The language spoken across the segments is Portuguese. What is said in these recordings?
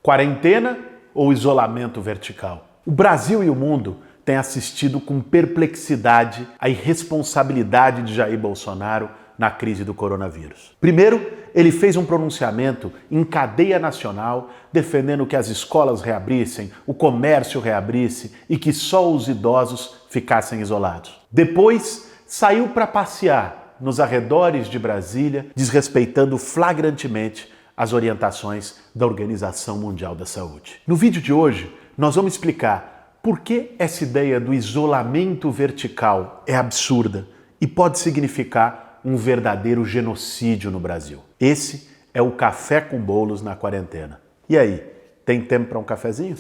Quarentena ou isolamento vertical? O Brasil e o mundo têm assistido com perplexidade à irresponsabilidade de Jair Bolsonaro na crise do coronavírus. Primeiro, ele fez um pronunciamento em cadeia nacional defendendo que as escolas reabrissem, o comércio reabrisse e que só os idosos ficassem isolados. Depois, saiu para passear nos arredores de Brasília, desrespeitando flagrantemente as orientações da Organização Mundial da Saúde. No vídeo de hoje, nós vamos explicar por que essa ideia do isolamento vertical é absurda e pode significar um verdadeiro genocídio no Brasil. Esse é o Café com Bolos na quarentena. E aí, tem tempo para um cafezinho?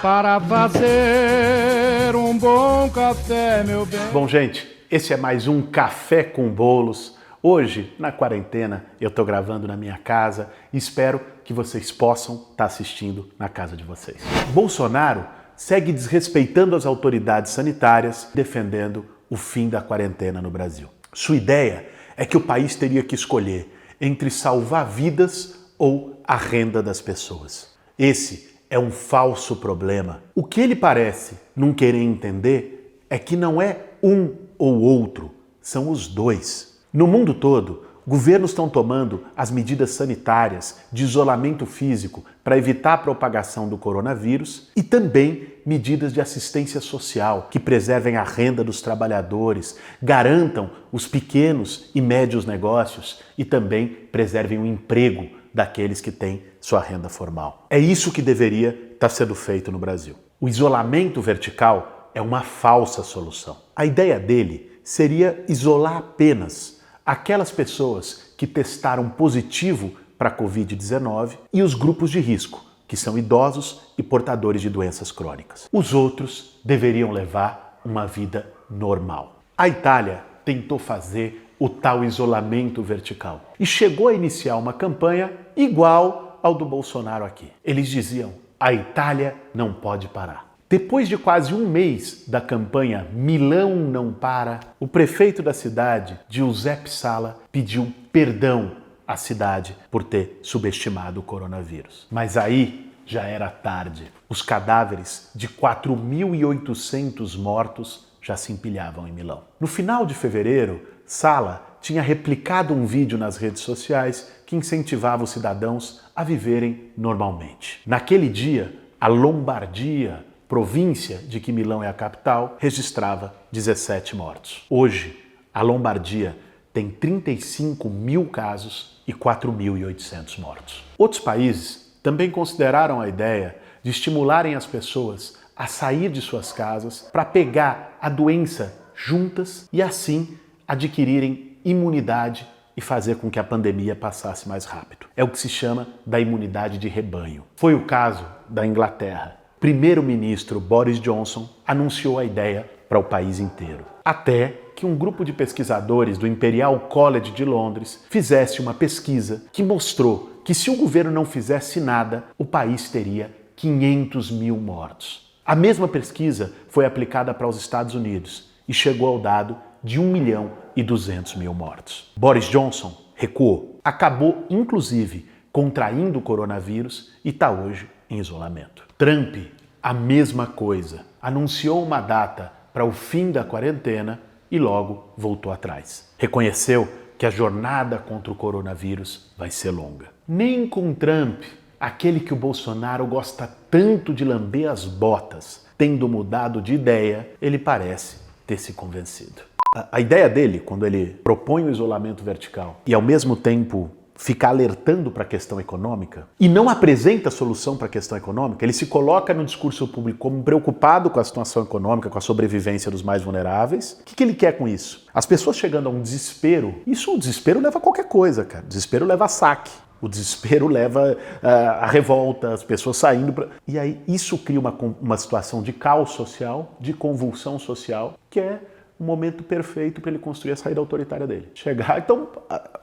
Para fazer um bom café, meu bem. Bom, gente, esse é mais um Café com Bolos. Hoje, na quarentena, eu estou gravando na minha casa e espero que vocês possam estar assistindo na casa de vocês. Bolsonaro segue desrespeitando as autoridades sanitárias, defendendo o fim da quarentena no Brasil. Sua ideia é que o país teria que escolher entre salvar vidas ou a renda das pessoas. Esse é um falso problema. O que ele parece não querer entender é que não é um ou outro, são os dois. No mundo todo, governos estão tomando as medidas sanitárias de isolamento físico para evitar a propagação do coronavírus e também medidas de assistência social que preservem a renda dos trabalhadores, garantam os pequenos e médios negócios e também preservem o emprego daqueles que têm sua renda formal. É isso que deveria estar sendo feito no Brasil. O isolamento vertical é uma falsa solução. A ideia dele seria isolar apenas aquelas pessoas que testaram positivo para a Covid-19 e os grupos de risco, que são idosos e portadores de doenças crônicas. Os outros deveriam levar uma vida normal. A Itália tentou fazer o tal isolamento vertical e chegou a iniciar uma campanha igual ao do Bolsonaro aqui. Eles diziam: a Itália não pode parar. Depois de quase um mês da campanha Milão não para, o prefeito da cidade, Giuseppe Sala, pediu perdão à cidade por ter subestimado o coronavírus. Mas aí já era tarde. Os cadáveres de 4.800 mortos já se empilhavam em Milão. No final de fevereiro, Sala tinha replicado um vídeo nas redes sociais que incentivava os cidadãos a viverem normalmente. Naquele dia, a Lombardia, província de que Milão é a capital, registrava 17 mortos. Hoje, a Lombardia tem 35 mil casos e 4.800 mortos. Outros países também consideraram a ideia de estimularem as pessoas a sair de suas casas para pegar a doença juntas e assim adquirirem imunidade e fazer com que a pandemia passasse mais rápido. É o que se chama da imunidade de rebanho. Foi o caso da Inglaterra. Primeiro-ministro Boris Johnson anunciou a ideia para o país inteiro. Até que um grupo de pesquisadores do Imperial College de Londres fizesse uma pesquisa que mostrou que se o governo não fizesse nada, o país teria 500 mil mortos. A mesma pesquisa foi aplicada para os Estados Unidos e chegou ao dado de 1.200.000 mortos. Boris Johnson recuou, acabou inclusive contraindo o coronavírus e está hoje em isolamento. Trump, a mesma coisa, anunciou uma data para o fim da quarentena e logo voltou atrás. Reconheceu que a jornada contra o coronavírus vai ser longa. Nem com Trump, aquele que o Bolsonaro gosta tanto de lamber as botas, tendo mudado de ideia, ele parece ter se convencido. A ideia dele, quando ele propõe o isolamento vertical e ao mesmo tempo fica alertando para a questão econômica e não apresenta solução para a questão econômica, ele se coloca no discurso público como preocupado com a situação econômica, com a sobrevivência dos mais vulneráveis. O que ele quer com isso? As pessoas chegando a um desespero, o desespero leva a qualquer coisa, cara. O desespero leva a saque. O desespero leva a revolta, as pessoas saindo para... E aí isso cria uma situação de caos social, de convulsão social, que é o momento perfeito para ele construir a saída autoritária dele. Chegar, então,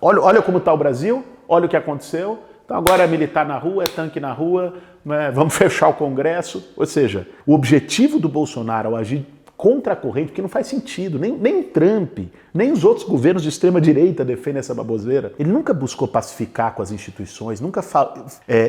olha como está o Brasil, olha o que aconteceu, então agora é militar na rua, é tanque na rua, né, vamos fechar o Congresso. Ou seja, o objetivo do Bolsonaro ao agir contra a corrente, porque não faz sentido. Nem o Trump, nem os outros governos de extrema-direita defendem essa baboseira. Ele nunca buscou pacificar com as instituições, nunca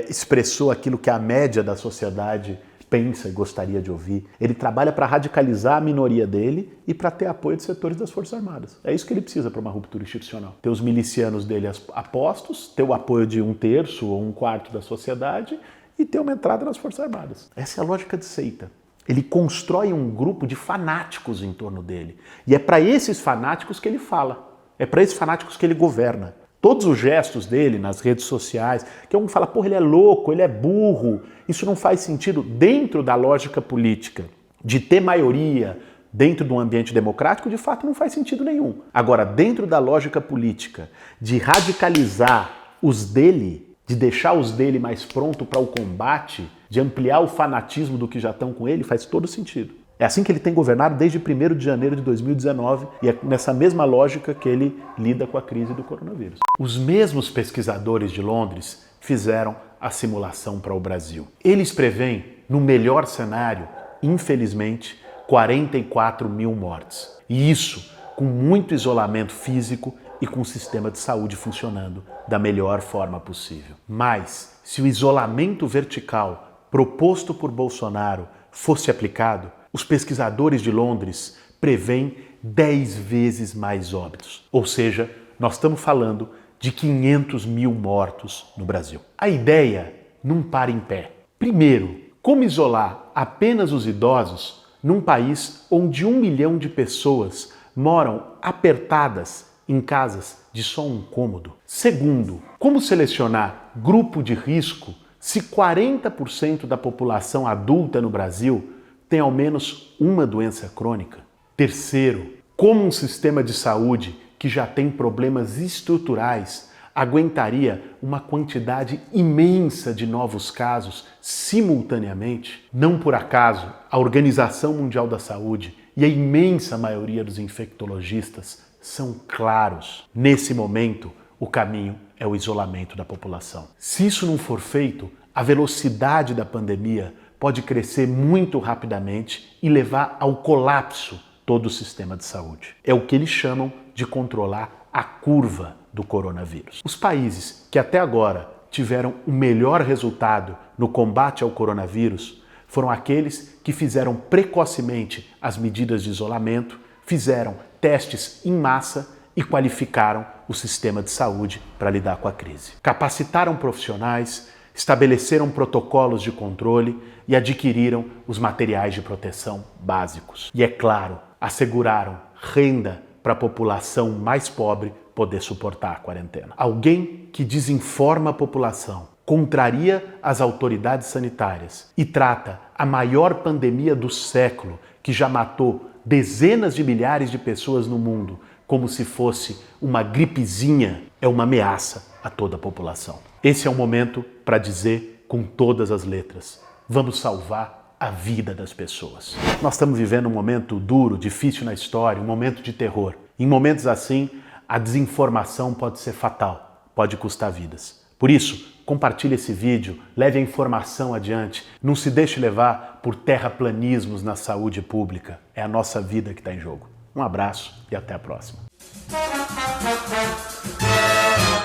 expressou aquilo que a média da sociedade pensa e gostaria de ouvir. Ele trabalha para radicalizar a minoria dele e para ter apoio de setores das Forças Armadas. É isso que ele precisa para uma ruptura institucional. Ter os milicianos dele apostos, ter o apoio de 1/3 ou 1/4 da sociedade e ter uma entrada nas Forças Armadas. Essa é a lógica de seita. Ele constrói um grupo de fanáticos em torno dele. E é para esses fanáticos que ele fala. É para esses fanáticos que ele governa. Todos os gestos dele nas redes sociais, que alguém fala, porra, ele é louco, ele é burro, isso não faz sentido dentro da lógica política. De ter maioria dentro de um ambiente democrático, de fato, não faz sentido nenhum. Agora, dentro da lógica política, de radicalizar os dele, de deixar os dele mais pronto para o combate, de ampliar o fanatismo do que já estão com ele, faz todo sentido. É assim que ele tem governado desde 1º de janeiro de 2019 e é nessa mesma lógica que ele lida com a crise do coronavírus. Os mesmos pesquisadores de Londres fizeram a simulação para o Brasil. Eles preveem, no melhor cenário, infelizmente, 44 mil mortes. E isso com muito isolamento físico e com o sistema de saúde funcionando da melhor forma possível. Mas, se o isolamento vertical proposto por Bolsonaro fosse aplicado, os pesquisadores de Londres preveem 10 vezes mais óbitos. Ou seja, nós estamos falando de 500 mil mortos no Brasil. A ideia não para em pé. Primeiro, como isolar apenas os idosos num país onde 1 milhão de pessoas moram apertadas em casas de só um cômodo? Segundo, como selecionar grupo de risco se 40% da população adulta no Brasil tem ao menos uma doença crônica? Terceiro, como um sistema de saúde que já tem problemas estruturais aguentaria uma quantidade imensa de novos casos simultaneamente? Não por acaso, a Organização Mundial da Saúde e a imensa maioria dos infectologistas são claros. Nesse momento, o caminho é o isolamento da população. Se isso não for feito, a velocidade da pandemia pode crescer muito rapidamente e levar ao colapso todo o sistema de saúde. É o que eles chamam de controlar a curva do coronavírus. Os países que até agora tiveram o melhor resultado no combate ao coronavírus foram aqueles que fizeram precocemente as medidas de isolamento, fizeram testes em massa e qualificaram o sistema de saúde para lidar com a crise. Capacitaram profissionais, estabeleceram protocolos de controle e adquiriram os materiais de proteção básicos. E, é claro, asseguraram renda para a população mais pobre poder suportar a quarentena. Alguém que desinforma a população, contraria as autoridades sanitárias e trata a maior pandemia do século, que já matou dezenas de milhares de pessoas no mundo, como se fosse uma gripezinha, é uma ameaça a toda a população. Esse é o momento para dizer com todas as letras: vamos salvar a vida das pessoas. Nós estamos vivendo um momento duro, difícil na história, um momento de terror. Em momentos assim, a desinformação pode ser fatal, pode custar vidas. Por isso, compartilhe esse vídeo, leve a informação adiante, não se deixe levar por terraplanismos na saúde pública. É a nossa vida que está em jogo. Um abraço e até a próxima.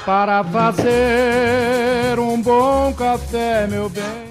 Para fazer um bom café, meu bem.